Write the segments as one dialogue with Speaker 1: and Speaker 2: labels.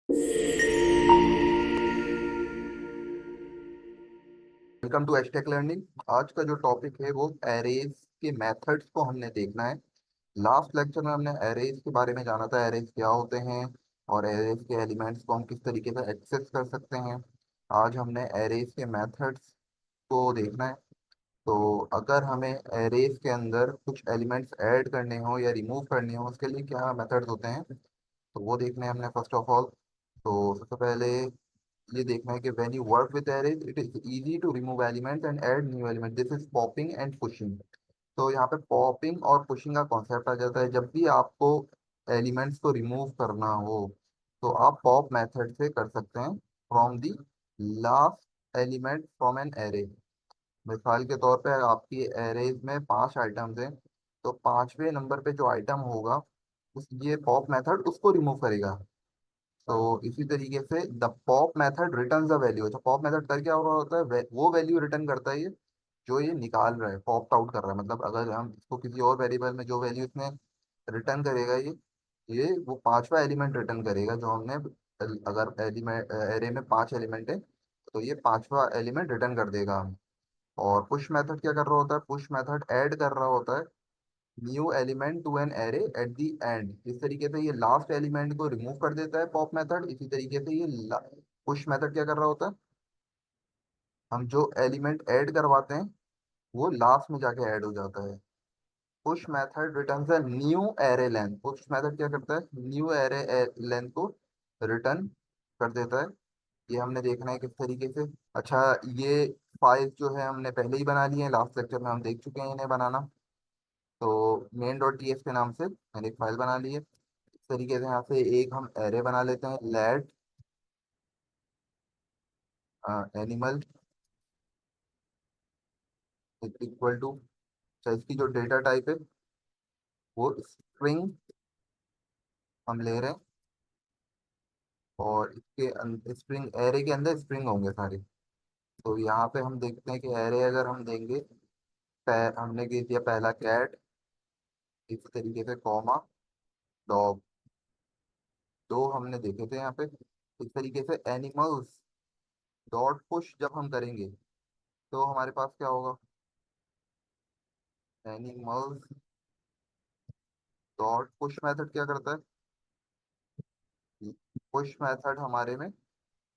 Speaker 1: Welcome to एचटेक learning. आज का जो टॉपिक है वो एरेज के मेथड्स को हमने देखना है। लास्ट लेक्चर में हमने एरेज के बारे में जाना था, एरेज क्या होते हैं और एरेज के एलिमेंट्स को हम किस तरीके से एक्सेस कर सकते हैं। आज हमने एरेज के मेथड्स को देखना है। तो अगर हमें एरेज के अंदर कुछ एलिमेंट्स ऐड करने हो या रिमूव करने हो, उसके लिए क्या मेथड्स होते हैं तो वो देखने हैं हमने फर्स्ट ऑफ ऑल। तो सबसे पहले ये देखना है कि when you work with arrays it is easy to remove elements and add new element. This is popping and pushing. तो यहाँ पे पॉपिंग और पुशिंग का कॉन्सेप्ट आ जाता है। जब भी आपको एलिमेंट्स को रिमूव करना हो तो आप पॉप मेथड से कर सकते हैं from the last element from an array. मिसाल के तौर पे आपकी एरेज में 5 आइटम्स हैं, तो 5वें नंबर पे जो आइटम होगा उस ये पॉप मेथड उसको रिमूव करेगा। तो इसी तरीके से the pop method return the value. अच्छा, पॉप मेथड कर क्या हो रहा होता है, वो वैल्यू रिटर्न करता है ये जो ये निकाल रहा है, पॉप आउट कर रहा है। मतलब अगर हम इसको किसी और वेरिएबल में जो वैल्यू इसने रिटर्न करेगा ये वो 5वां एलिमेंट रिटर्न करेगा जो हमने, अगर एलिमेंट एरे में 5 एलिमेंट है तो ये 5वां एलिमेंट रिटर्न कर देगा हमें। और पुश मेथड क्या कर रहा होता है, पुश मेथड ऐड कर रहा होता है new element to an array at the end. इस तरीके से ये लास्ट एलिमेंट को रिमूव कर देता है पॉप मेथड। इसी तरीके से ये पुश मेथड क्या कर रहा होता है, हम जो एलिमेंट ऐड करवाते हैं वो लास्ट में जाके ऐड हो जाता है। Push method returns a new array length. Push method क्या करता है, न्यू एरे लेंथ को रिटर्न कर देता है। ये हमने देखना है किस तरीके से। अच्छा, ये फाइल जो है हमने पहले ही बना लिए हैं, लास्ट लेक्चर में हम देख चुके हैं इन्हें बनाना। तो मेन डॉट टीएक्स के नाम से मैंने एक फाइल बना ली है। इस तरीके से यहाँ से एक हम एरे बना लेते हैं, लेट एनिमल इक्वल टू, इसकी जो डेटा टाइप है वो स्ट्रिंग हम ले रहे हैं। और इसके स्प्रिंग एरे के अंदर स्प्रिंग होंगे सारे। तो यहाँ पे हम देखते हैं कि एरे अगर हम देंगे, हमने दे दिया पहला कैट, इस तरीके से कॉमा डॉग, दो हमने देखे थे यहाँ पे। इस तरीके से एनिमल्स डॉट पुश जब हम करेंगे तो हमारे पास क्या होगा, एनिमल्स डॉट पुश मेथड क्या करता है, पुश मेथड हमारे में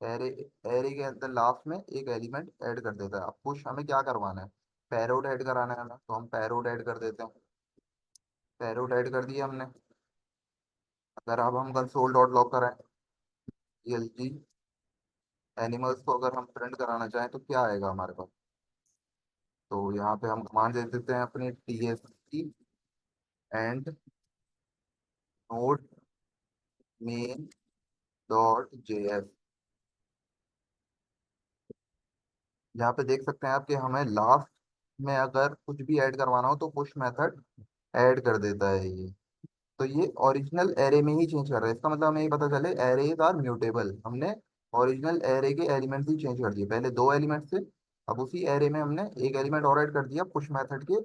Speaker 1: एरे एरे के अंदर लास्ट में एक एलिमेंट ऐड कर देता है। अब पुश हमें क्या करवाना है, पैरोड ऐड कराना है हमें, तो हम पैरोड ऐड कर देते हैं। पैरोड ऐड कर दिया हमने। अगर अब हम कंसोल डॉट लॉग कराएं, एल जी एनिमल्स को अगर हम प्रिंट कराना चाहें तो क्या आएगा हमारे पास। तो यहाँ पे हम कमांड दे देते हैं अपनी T S T and node main dot J S. यहाँ पे देख सकते हैं आप कि हमें लास्ट में अगर कुछ भी ऐड करवाना हो तो पुश मेथड ऐड कर देता है ये। तो ये ओरिजिनल एरे में ही चेंज कर रहा है। इसका मतलब हमें ये पता चले एरेज आर म्यूटेबल। हमने ओरिजिनल एरे के एलिमेंट्स ही चेंज कर दिए, पहले 2 एलिमेंट्स थे, अब उसी एरे में हमने एक एलिमेंट और ऐड कर दिया पुश मेथड के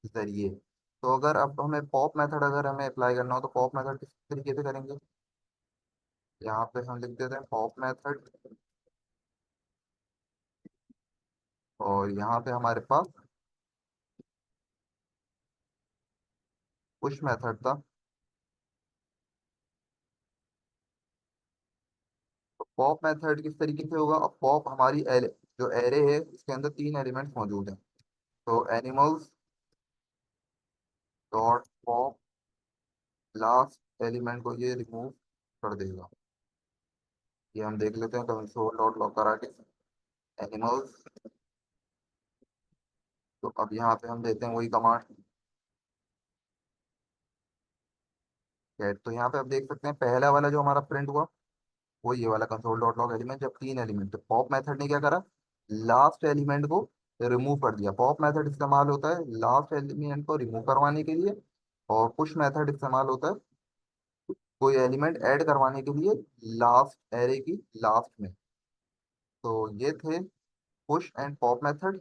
Speaker 1: जरिए। तो अगर अब हमें पॉप मेथड अगर हमें अप्लाई करना हो तो पॉप मेथड किस तरीके से करेंगे, यहाँ पे हम लिख देते हैं पॉप मेथड। और यहाँ पे हमारे पास पुश मेथड था। तो पॉप मेथड किस तरीके से होगा, अब पॉप हमारी जो एरे है इसके अंदर 3 एलिमेंट्स मौजूद हैं। तो animals dot pop last element को ये रिमूव कर देगा। ये हम देख लेते हैं कंसोल डॉट लॉग करा के एनिमल्स। तो अब यहाँ पे हम देते हैं वही कमांड कैट। तो यहाँ पे आप देख सकते हैं पहला वाला जो हमारा प्रिंट हुआ वो ये वाला कंसोल डॉट लॉग एलिमेंट, जब 3 एलिमेंट। तो पॉप मेथड ने क्या करा, लास्ट एलिमेंट को रिमूव कर दिया। पॉप मेथड इस्तेमाल होता है लास्ट एलिमेंट को रिमूव करवाने के लिए, और पुश मेथड इस्तेमाल होता है कोई एलिमेंट ऐड करवाने के लिए लास्ट एरे की लास्ट में। तो ये थे पुश एंड पॉप मेथड।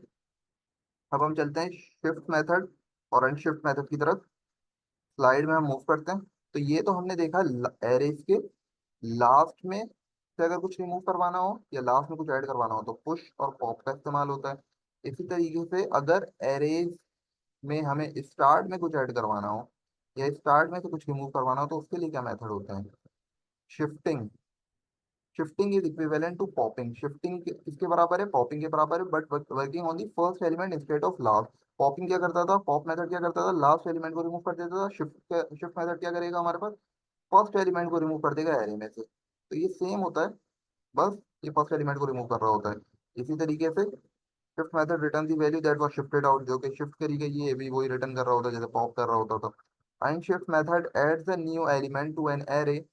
Speaker 1: अब हम चलते हैं शिफ्ट मेथड और अनशिफ्ट मेथड की तरफ। स्लाइड में हम मूव करते हैं। तो ये तो हमने देखा एरेज के लास्ट में से अगर कुछ रिमूव करवाना हो या लास्ट में कुछ ऐड करवाना हो तो पुश और पॉप का इस्तेमाल होता है। इसी तरीके से अगर एरेज में हमें स्टार्ट में कुछ ऐड करवाना हो या स्टार्ट में से कुछ रिमूव करवाना हो तो उसके लिए क्या मेथड होते हैं? Shifting. Shifting is equivalent to popping. Shifting किसके बराबर है? पॉपिंग के बराबर है, but working on the first element instead of last. Popping क्या करता था? पॉप मेथड क्या करता था? लास्ट एलिमेंट को रिमूव कर देता था। शिफ्ट मेथड क्या करेगा हमारे पास? फर्स्ट एलिमेंट को रिमूव कर देगा एरे में से। तो ये सेम होता है, बस ये फर्स्ट एलिमेंट को रिमूव कर रहा होता है। इसी तरीके से shift method return the value that was shifted out, जो कि शिफ्ट करी गई है ये भी वही रिटर्न कर रहा होता है जैसे पॉप कर रहा होता था। Unshift method adds a new element to an array.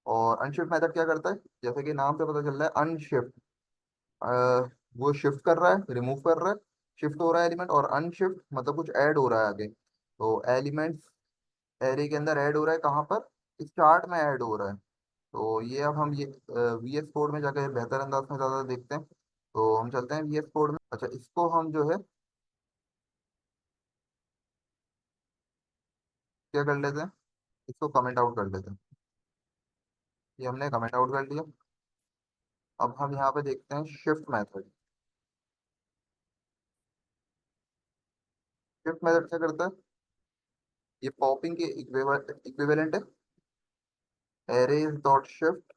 Speaker 1: और अनशिफ्ट मेथड क्या करता है? जैसे कि नाम से पता चल रहा है अनशिफ्ट, वो शिफ्ट कर रहा है, रिमूव कर रहा है, शिफ्ट हो रहा है एलिमेंट। और अनशिफ्ट मतलब कुछ ऐड हो रहा है आगे। तो एलिमेंट्स एरे के अंदर ऐड हो रहा है कहाँ पर? स्टार्ट में ऐड हो रहा है। तो ये अब हम ये VS कोड में जाकर बेहतर अंदाज में ज़्यादा देखते हैं। तो हम चलते हैं VS कोड में। अच्छा, इसको हम जो है क्या कर लेते हैं? इसको कमेंट आउट कर लेते हैं। ये हमने कमेंट आउट कर लिया। अब हम यहाँ पे देखते हैं शिफ्ट मेथड। शिफ्ट मेथड क्या करता है? ये पॉपिंग के इक्विवेलेंट है। एरेज डॉट शिफ्ट,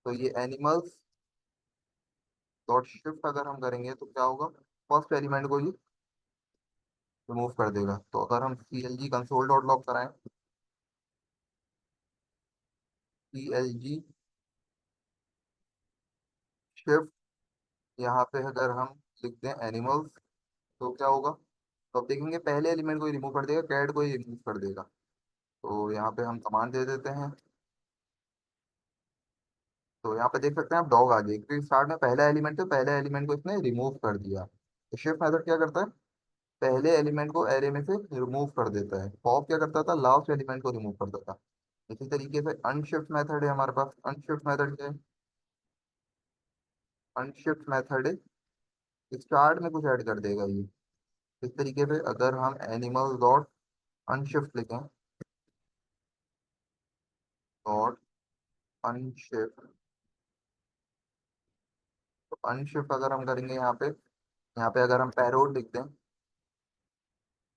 Speaker 1: तो ये एनिमल्स डॉट शिफ्ट अगर हम करेंगे तो क्या होगा? फर्स्ट एलिमेंट को ही रिमूव कर देगा। तो अगर हम CLG कंसोल डॉट लॉग कराएं, CLG शिफ्ट, यहाँ पे अगर हम लिख दें एनिमल्स तो क्या होगा? तो अब देखेंगे पहले एलिमेंट को ही रिमूव कर देगा, कैट को ही रिमूव कर देगा। तो यहाँ पे हम कमांड दे देते हैं। तो यहाँ पे देख सकते हैं आप डॉग आ गई क्योंकि स्टार्ट में पहला एलिमेंट है, पहले एलिमेंट को इसने रिमूव कर दिया। तो शिफ्ट मेथड क्या करता है? पहले एलिमेंट को एरे में से रिमूव कर देता है। पॉप क्या करता था? लास्ट एलिमेंट को रिमूव करता था। इसी तरीके से अनशिफ्ट मेथड है हमारे पास। अनशिफ्ट मेथड क्या है? अनशिफ्ट मेथड स्टार्ट में कुछ ऐड कर देगा ये। इस तरीके से अगर हम एनिमल डॉट अनशिफ्ट लिखें, डॉट अनशिफ्ट, तो अनशिफ्ट अगर हम करेंगे यहाँ पे अगर हम पैरोड लिख दें,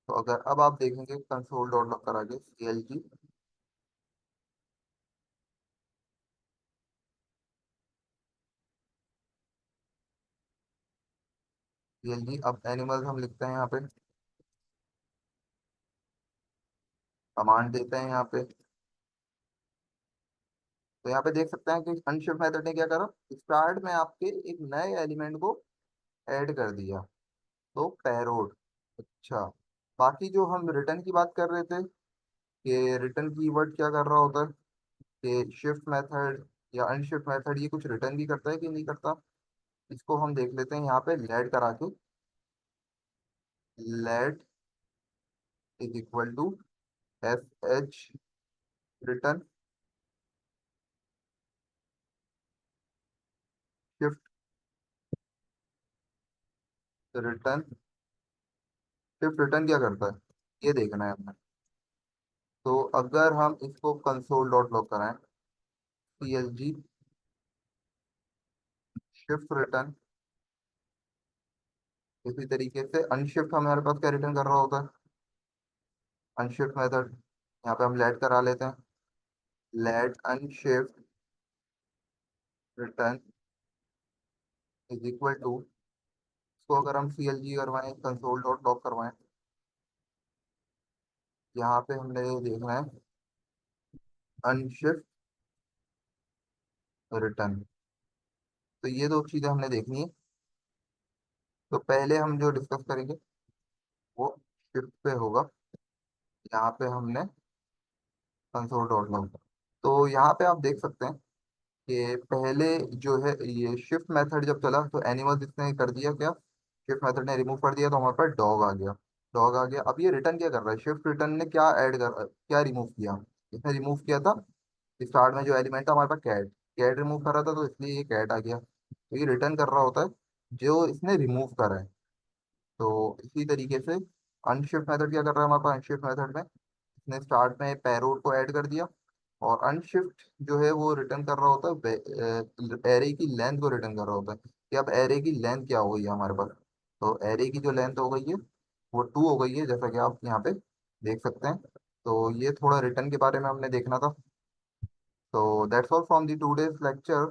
Speaker 1: तो अगर अब आप देखेंगे कंसोल डॉट लॉग करा के CLG, CLG अब एनिमल्स हम लिखते हैं यहाँ पे, कमांड देते हैं यहाँ पे। तो यहाँ पे देख सकते हैं कि अनशिफ्ट मेथड ने क्या करा? स्टार्ट में आपके एक नए एलिमेंट को ऐड कर दिया, तो पैरोड। अच्छा, बाकी जो हम रिटर्न की बात कर रहे थे कि रिटर्न कीवर्ड क्या कर रहा होता है, कि शिफ्ट मेथड या अनशिफ्ट मेथड ये कुछ रिटर्न भी करता है कि नहीं करता? इसको हम देख लेते हैं यहाँ पे लेट करा के। Let is equal to SH return shift return. Shift return क्या करता है ये देखना है हमें। तो अगर हम इसको कंसोल डॉट लॉग कराएं, CLG शिफ्ट रिटर्न, इसी तरीके से अनशिफ्ट हमारे पास क्या रिटर्न कर रहा होता है? अनशिफ्ट मेथड यहाँ पे हम लेट करा लेते हैं। Let unshift return is equal to, इसको अगर हम CLG करवाएं, कंसोल डॉट लॉग करवाएं, यहाँ पे हमने ये देखना है अनशिफ्ट रिटर्न। तो ये दो चीजें हमने देखनी है। तो पहले हम जो डिस्कस करेंगे वो शिफ्ट पे होगा। यहाँ पे हमने कंसोल डॉट लॉग, तो यहाँ पे आप देख सकते हैं कि पहले जो है ये शिफ्ट मेथड जब चला तो एनिमल इसने कर दिया क्या? शिफ्ट मेथड ने रिमूव कर दिया तो हमारे पास डॉग आ गया। डॉग आ गया, अब ये रिटर्न क्या कर रहा है? शिफ्ट रिटर्न ने क्या ऐड कर, क्या रिमूव किया? इसने रिमूव किया था स्टार्ट में जो एलिमेंट था हमारे पास कैट। कैट रिमूव कर रहा था तो इसलिए ये कैट आ गया। तो ये रिटर्न कर रहा होता है जो इसने रिमूव करा है। तो इसी तरीके से अनशिफ्ट मेथड क्या कर रहा है हमारे पास? अनशिफ्ट मेथड में इसने स्टार्ट में पैरोट को ऐड कर दिया, और अनशिफ्ट जो है वो रिटर्न कर रहा होता है एरे की लेंथ को रिटर्न कर रहा होता है कि अब एरे की लेंथ क्या हो गई है हमारे पास। तो एरे की जो लेंथ हो गई है वो 2 हो गई है, जैसा कि आप यहाँ पे देख सकते हैं। तो ये थोड़ा रिटर्न के बारे में हमने देखना था। तो that's all from the today's lecture.